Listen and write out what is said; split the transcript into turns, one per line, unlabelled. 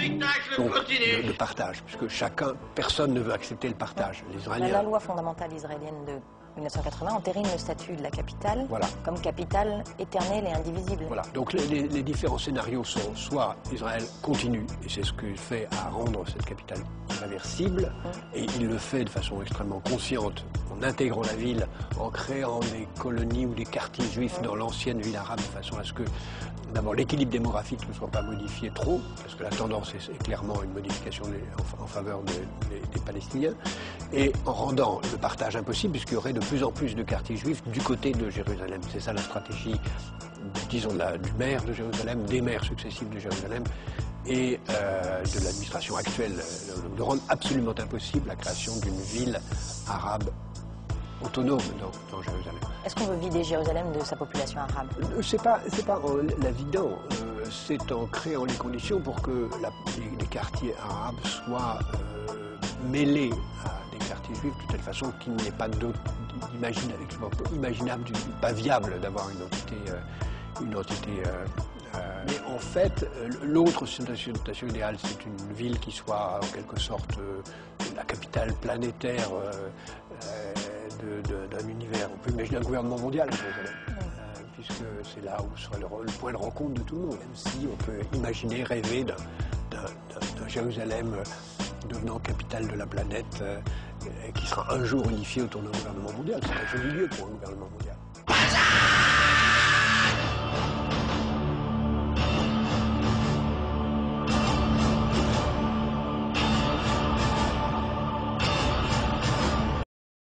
spectacle continue. De partage, puisque personne ne veut accepter le partage. Les Israéliens.
La loi fondamentale israélienne de 1980 entérine le statut de la capitale comme capitale éternelle et indivisible.
Voilà. Donc les différents scénarios sont soit Israël continue, et c'est ce qu'il fait à rendre cette capitale irréversible, et il le fait de façon extrêmement consciente, en intégrant la ville, en créant des colonies ou des quartiers juifs dans l'ancienne ville arabe, de façon à ce que d'abord l'équilibre démographique ne soit pas modifié trop, parce que la tendance est clairement une modification en faveur des Palestiniens, et en rendant le partage impossible, puisqu'il y aurait de plus en plus de quartiers juifs du côté de Jérusalem. C'est ça la stratégie, disons, du maire de Jérusalem, des maires successifs de Jérusalem, et de l'administration actuelle, de rendre absolument impossible la création d'une ville arabe autonome dans Jérusalem.
Est-ce qu'on veut vider Jérusalem de sa population arabe?
C'est pas en la vidant, c'est en créant les conditions pour que les quartiers arabes soient mêlés à des quartiers juifs de telle façon qu'il n'y ait pas imaginable, pas viable d'avoir une entité. Mais en fait, l'autre situation idéale, c'est une ville qui soit en quelque sorte la capitale planétaire d'un univers. On peut imaginer un gouvernement mondial, puisque c'est là où serait le point de rencontre de tout le monde. Même si on peut imaginer, rêver d'un Jérusalem devenant capitale de la planète, qui sera un jour unifié autour d'un gouvernement mondial. C'est un joli lieu pour un gouvernement mondial.